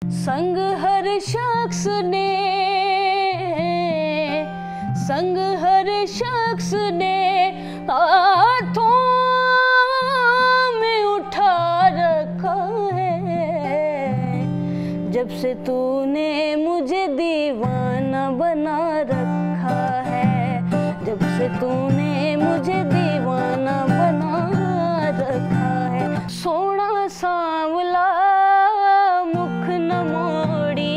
संग हर शख्स ने, संग हर शख्स ने हाथों में उठा रखा है। जब से तूने मुझे दीवाना बना रखा है, जब से तूने मुझे दीवाना बना रखा है। सोना सांवला मुख न मोड़ी,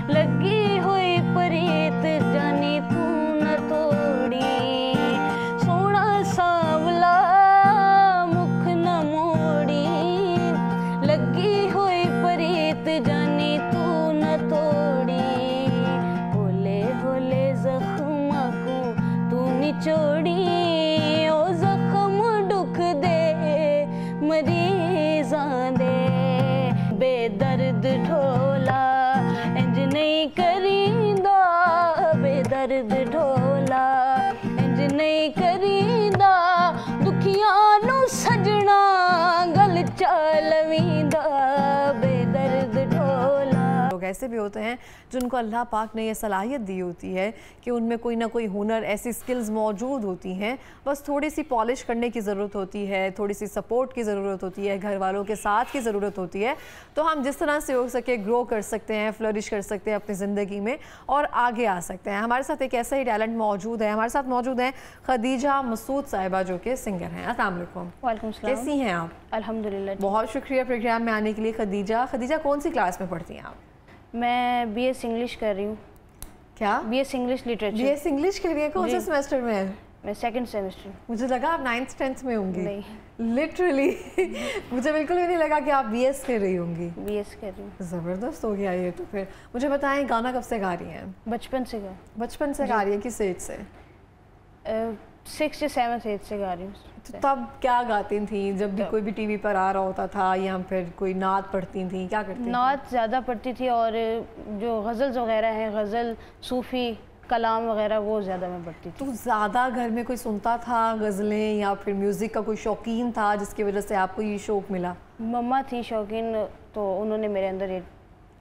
लगी हुई प्रीत जानी तू न तोड़ी। सोना सांवला मुख न मोड़ी, लगी हुई प्रीत जानी तू न तोड़ी। होले होले जख्मा को तू निचोड़ी, ओ जख्म दुख दे मरीज़ां दे। बेदर्द ढोला इंज नहीं करींदा, बेदर्द ढोला इंज नहीं करींदा। दुखियां नू सजना गल चलवींदा, बेदर्द ढोला। लोग ऐसे भी होते हैं जिनको अल्लाह पाक ने ये सलाहियत दी होती है कि उनमें कोई ना कोई हुनर, ऐसी स्किल्स मौजूद होती हैं, बस थोड़ी सी पॉलिश करने की ज़रूरत होती है, थोड़ी सी सपोर्ट की ज़रूरत होती है, घर वालों के साथ की ज़रूरत होती है। तो हम जिस तरह से हो सके ग्रो कर सकते हैं, फ्लरिश कर सकते हैं अपनी ज़िंदगी में और आगे आ सकते हैं। हमारे साथ एक ऐसा ही टैलेंट मौजूद है। हमारे साथ मौजूद हैं खदीजा मसूद साहिबा, जो कि सिंगर हैं। अस्सलाम वालेकुम। वालेकुम सलाम। कैसी हैं आप? अल्हम्दुलिल्लाह। बहुत शुक्रिया प्रोग्राम में आने के लिए। खदीजा कौन सी क्लास में पढ़ती हैं आप? मैं बीएस इंग्लिश कर रही हूँ। क्या? BS English literature. BS English कर रही है? कौन से सेमेस्टर में है? मैं सेकंड सेमेस्टर। मुझे लगा आप 9th 10th में होंगी। नहीं, लिटरली मुझे बिल्कुल भी नहीं लगा कि आप बीएस कर रही होंगी। बीएस कर रही हूँ। ज़बरदस्त हो गया ये तो। फिर मुझे बताएं, गाना कब से गा रही हैं? बचपन से गा। बचपन से गा रही हैं? किस एज से? 6th या 7th एज से गा रही हूँ। तो तब क्या गाती थी जब भी कोई भी टीवी पर आ रहा होता था, या फिर कोई नात पढ़ती थी? क्या करती थी? नात ज़्यादा पढ़ती थी, और जो गज़ल्स वगैरह हैं, गज़ल सूफ़ी कलाम वगैरह, वो ज़्यादा मैं पढ़ती थी। तो ज़्यादा घर में कोई सुनता था गज़लें, या फिर म्यूज़िक का कोई शौकीन था जिसकी वजह से आपको ये शौक़ मिला? मम्मा थी शौकीन, तो उन्होंने मेरे अंदर ये।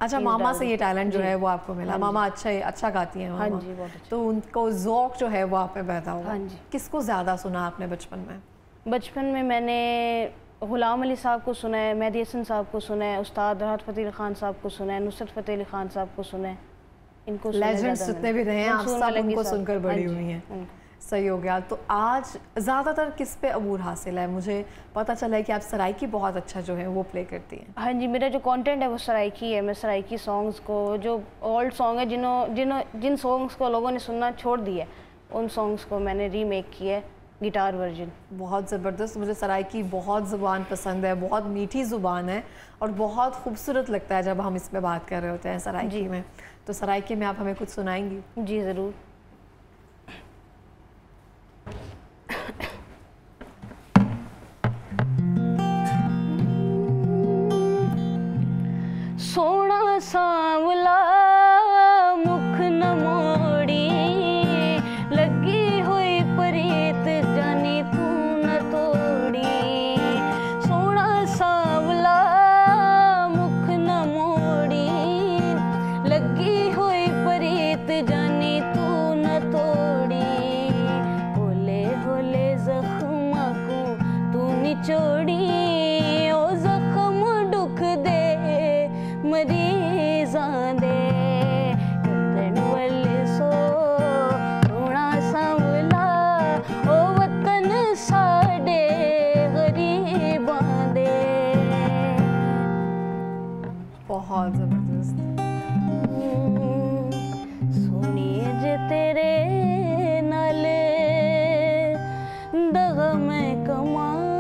अच्छा, मामा से ये टैलेंट जो है वो आपको मिला। मामा अच्छा गाती हैं? हाँ जी, बहुत अच्छा। तो उनको ज़ौक़ जो है वो आप में पैदा हुआ। हाँ जी। किसको ज़्यादा सुना आपने बचपन में? बचपन में मैंने ग़ुलाम अली साहब को सुना है, मेहदी हसन साहब को सुना है, उस्ताद राहत फ़तेह अली ख़ान साहब को सुना है, नुसरत फ़तेह अली ख़ान साहब को सुना है। इनको लेजेंड्स जितने भी रहे हैं, आप सब उनको सुनकर बड़ी हुई हैं। सही हो गया। तो आज ज़्यादातर किस पे अबूर हासिल है? मुझे पता चला है कि आप सराइकी बहुत अच्छा जो है वो प्ले करती हैं। हाँ जी, मेरा जो कंटेंट है वो सराइकी है। मैं सराइकी सॉन्ग्स को, जो ओल्ड सॉन्ग है, जिन सॉन्ग्स को लोगों ने सुनना छोड़ दिया, उन सॉन्ग्स को मैंने रीमेक किया है, गिटार वर्जन। बहुत ज़बरदस्त। मुझे सराइकी बहुत ज़ुबान पसंद है, बहुत मीठी ज़ुबान है और बहुत खूबसूरत लगता है जब हम इस पर बात कर रहे होते हैं सराइकी में। तो सराइकी में आप हमें कुछ सुनाएंगी? जी ज़रूर। सोना सांवला मुख न मोड़ी, लगी हुई प्रीत जानी तू न तोड़ी। सोना सांवला मुख न मोड़ी, लगी हुई प्रीत जानी तू न तोड़ी। होले होले जख्मा को तू निचोड़ी, ओ जख्म दुख दे मरीज़ां दे। वतन वल्ले सो सोना सांवला, ओ वतन साडे गरीबां दे। बहुत ज़बरदस्त। सोनिए जे तेरे नाल दगा मैं कमावां,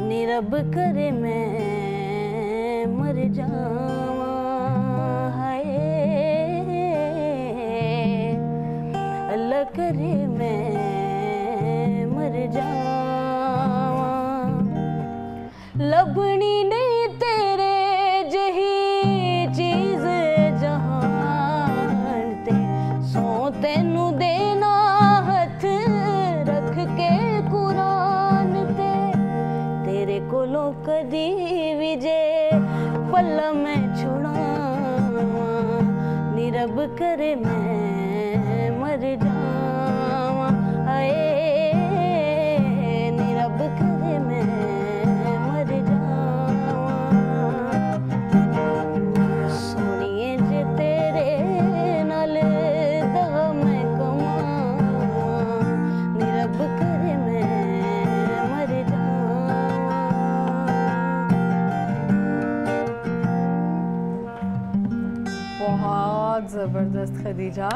नी रब करे मैं मर जावां। हाय अल्लाह करे मैं मर जावां। लभनी नहीं तेरे जही चीज जहान ते, सो तेनू देना हथ रख के कुरान ते। तेरे कोलों कदी भी जे पल्ला मैं छुड़ावा नीरब करे मैं मर जावा हाय नीरब करे मैं मर जावा सोनिए जे तेरे नाल दगा मैं कमावा नीरब करे मैं मर जावा। बहुत ज़बरदस्त खदीजा।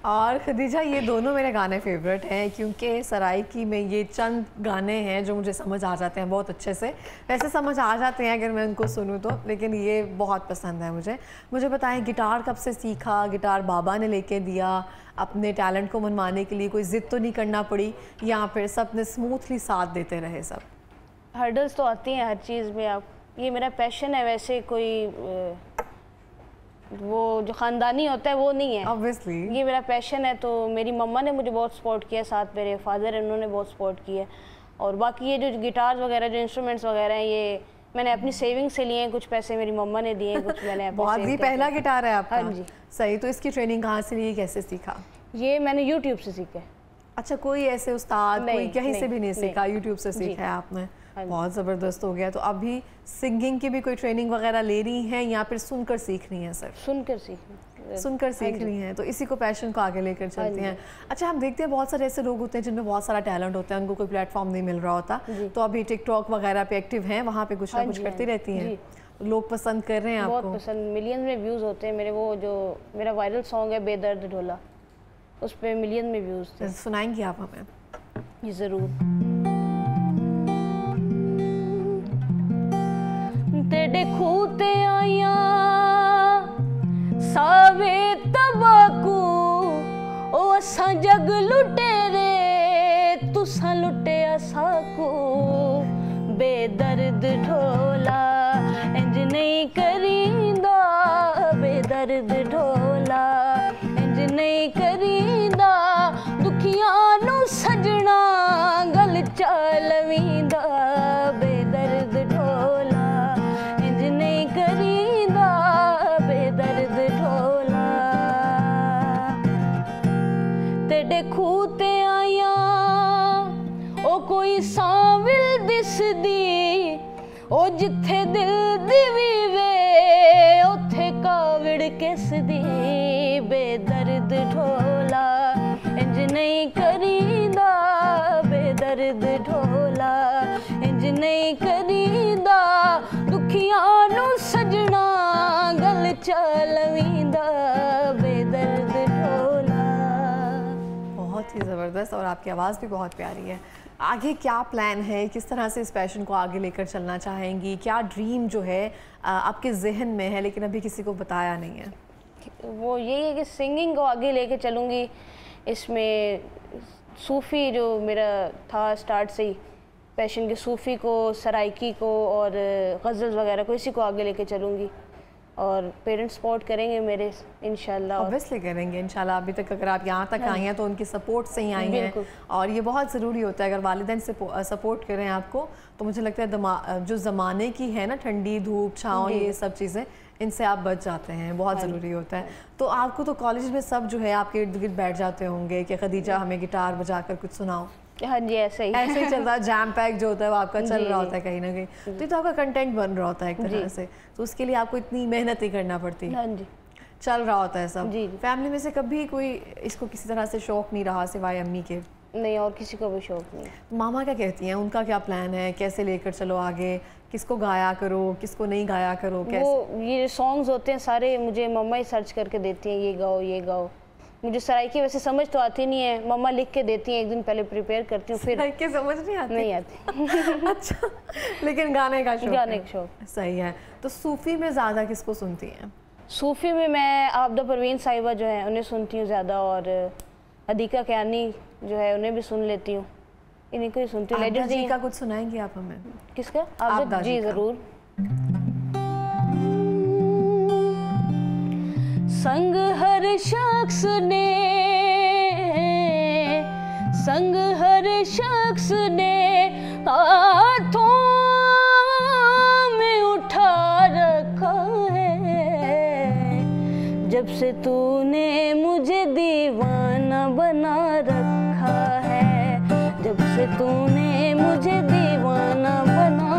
और खदीजा ये दोनों मेरे गाने फेवरेट हैं क्योंकि सराइकी में ये चंद गाने हैं जो मुझे समझ आ जाते हैं बहुत अच्छे से। वैसे समझ आ जाते हैं अगर मैं उनको सुनूं तो, लेकिन ये बहुत पसंद है मुझे। मुझे बताएं गिटार कब से सीखा? गिटार बाबा ने लेके दिया? अपने टैलेंट को मनवाने के लिए कोई ज़िद तो नहीं करना पड़ी या फिर सब ने स्मूथली साथ देते रहे सब? हर्डल्स तो आती हैं हर चीज़ में। आप ये मेरा पैशन है, वैसे कोई वो जो ख़ानदानी होता है वो नहीं है। ऑब्वियसली ये मेरा पैशन है। तो मेरी मम्मा ने मुझे बहुत सपोर्ट किया, साथ मेरे फादर हैं उन्होंने बहुत सपोर्ट किया। और बाकी ये जो गिटार वगैरह जो इंस्ट्रूमेंट्स वगैरह हैं ये मैंने अपनी सेविंग से लिए हैं, कुछ पैसे मेरी मम्मा ने दिए हैं, कुछ मैंने अपने बहुत ही पहला गिटार है आपका? हाँ जी। सही। तो इसकी ट्रेनिंग कहाँ से ली, कैसे सीखा? ये मैंने यूट्यूब से सीखा है। अच्छा, कोई ऐसे उस्ताद कोई कहीं से भी नहीं सीखा, यूट्यूब से सीखा है आपने? बहुत ज़बरदस्त हो गया। तो अभी सिंगिंग की भी कोई ट्रेनिंग वगैरह ले रही हैं या फिर सुनकर सीख रही हैं? सिर्फ सुनकर सीख रही हैं। तो इसी को पैशन को आगे लेकर चलती हैं। अच्छा, हम देखते हैं बहुत सारे ऐसे लोग होते हैं जिनमें बहुत सारा टैलेंट होता है, उनको कोई प्लेटफॉर्म नहीं मिल रहा होता, तो अभी टिकटॉक वगैरह पे एक्टिव हैं, वहाँ पे कुछ ना कुछ करती रहती हैं, लोग पसंद कर रहे हैं आपको? बहुत पसंद, मिलियन में व्यूज़ होते हैं मेरे। वो जो मेरा वायरल सॉन्ग है बेदर्द ढोला, उस पर मिलियन में व्यूज़ थे। सुनाएंगी आप हमें? जी ज़रूर। तेरे खूते आया सावे तबाकू ओ असा जग लुटे रे तुसा लुटे असाकू बेदर्द ढोला इंज नहीं करींदा बेदर्द ढोला इंज नहीं करींदा दुखियां नू सजना गल चलवींदा बेदर्द ढोला तेरे खूते आया ओ कोई सांविल दिसदी ओ जिथे दिल दी वे उथे कावड़ किसदी बेदर्द ढोला इंज नहीं करींदा बेदर्द ढोला इंज नहीं करींदा दुखियां नू सजना गल चलवींदा बेदर्द ढोला। बहुत ही ज़बरदस्त। और आपकी आवाज़ भी बहुत प्यारी है। आगे क्या प्लान है, किस तरह से इस पैशन को आगे लेकर चलना चाहेंगी? क्या ड्रीम जो है आपके जहन में है लेकिन अभी किसी को बताया नहीं है? वो यही है कि सिंगिंग को आगे लेके चलूँगी। इसमें सूफ़ी जो मेरा था स्टार्ट से ही पैशन के, सूफ़ी को, सराइकी को और गज़ल्स वगैरह को, इसी को आगे लेके चलूँगी। और पेरेंट्स सपोर्ट करेंगे मेरे इंशाल्लाह। ऑब्वियसली करेंगे इंशाल्लाह। अभी तक अगर आप यहाँ तक आई हैं तो उनकी सपोर्ट से ही आई हैं, और ये बहुत ज़रूरी होता है। अगर वालिदैन से सपोर्ट करें आपको तो मुझे लगता है जो ज़माने की है ना, ठंडी धूप छाँव, ये सब चीज़ें, इनसे आप बच जाते हैं। बहुत ज़रूरी होता है। तो आपको तो कॉलेज में सब जो है आपके इर्द गिर्द बैठ जाते होंगे कि खदीजा हमें गिटार बजा कर कुछ सुनाओ? हाँ जी, ऐसे ही चल रहा है। जैम पैक जो होता है वो आपका चल रहा होता है कहीं ना कहीं, तो ये तो आपका कंटेंट बन रहा होता है एक तरह से, तो उसके लिए आपको इतनी मेहनत ही करना पड़ती है। हाँ जी, चल रहा होता है सब। जी। फैमिली में से कभी कोई इसको किसी तरह से शौक नहीं रहा सिवाय अम्मी के? नहीं, और किसी को भी शौक नहीं। मामा क्या कहती हैं, उनका क्या प्लान है, कैसे लेकर चलो आगे, किसको गाया करो किसको नहीं गाया करो? कैसे वो ये सॉन्ग्स होते हैं सारे मुझे मम्मा ही सर्च करके देती हैं, ये गाओ ये गाओ। मुझे सराइकी वैसे समझ तो आती नहीं है, मम्मा लिख के देती हैं, एक दिन पहले प्रिपेयर करती हूँ, फिर सराइकी समझ नहीं आती? नहीं आती। अच्छा, लेकिन गाने का शौक? गाने का शौक। सही है। तो सूफी में ज़्यादा किसको सुनती हैं? सूफी में मैं आबदा परवीन साहिबा जो है उन्हें सुनती हूँ ज़्यादा, और अदीका कैनी जो है उन्हें भी सुन लेती हूँ, इन्हीं को ही सुनती हूँ। लेजेंड जी का कुछ सुनाएंगी आप हमें? किसका? आबदा जी ज़रूर। संग हर शख्स ने, संग हर शख्स ने हाथों में जब से तूने मुझे दीवाना बना रखा है, जब से तूने मुझे दीवाना बना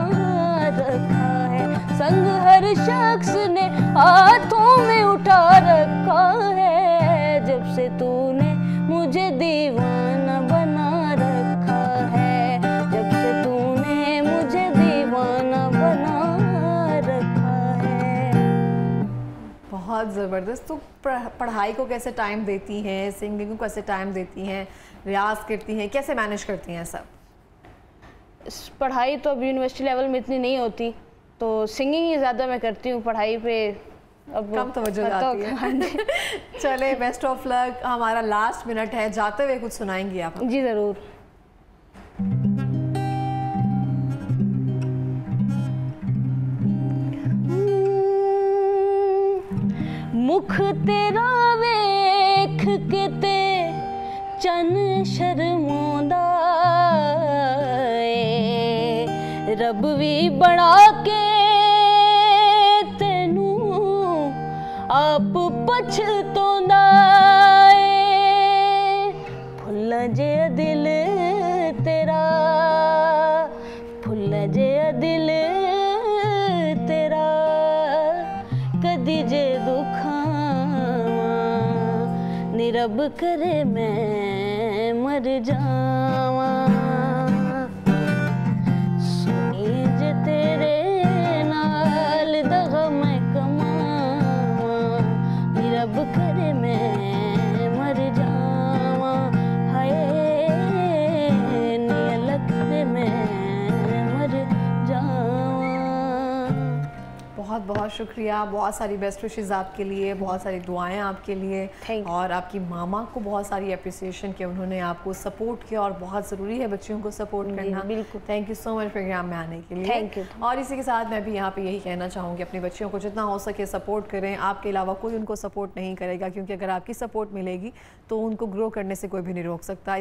रखा है, संग हर शख्स ने हाथों में उठा रखा है, जब से तूने मुझे दीवाना बना रखा है, जब से तूने मुझे दीवाना बना रखा है। बहुत ज़बरदस्त। तो पढ़ाई को कैसे टाइम देती हैं, सिंगिंग को कैसे टाइम देती हैं, रियाज करती हैं, कैसे मैनेज करती हैं सब? पढ़ाई तो अब यूनिवर्सिटी लेवल में इतनी नहीं होती, तो सिंगिंग ही ज़्यादा मैं करती हूँ, पढ़ाई पे अब कम तवज्जो जाती है। चले, बेस्ट ऑफ लक। हमारा लास्ट मिनट है, जाते हुए कुछ सुनाएंगी आप? जी ज़रूर। मुख तेरा वेख के ते चन शर्मांदा ए, रब भी बना के तेनू आप पछतांदा ए, फुल्ल जे दिल तेरा, फुल्ल जे दिल तेरा, कदी जे नी रब करे मैं मर जावा, सुनी जे तेरे नाल दगा मैं कमावा, नी रब करे मैं मर जावा, हाय नी अलग करे मैं मर जावा। बहुत बहुत शुक्रिया, बहुत सारी बेस्ट विशेस आपके लिए, बहुत सारी दुआएं आपके लिए, और आपकी मामा को बहुत सारी अप्रिसिएशन कि उन्होंने आपको सपोर्ट किया, और बहुत ज़रूरी है बच्चियों को सपोर्ट करना। बिल्कुल। Thank you so much programme में आने के लिए। Thank you. और इसी के साथ मैं भी यहाँ पे यही कहना चाहूँगी, अपने बच्चियों को जितना हो सके सपोर्ट करें, आपके अलावा कोई उनको सपोर्ट नहीं करेगा, क्योंकि अगर आपकी सपोर्ट मिलेगी तो उनको ग्रो करने से कोई भी नहीं रोक सकता।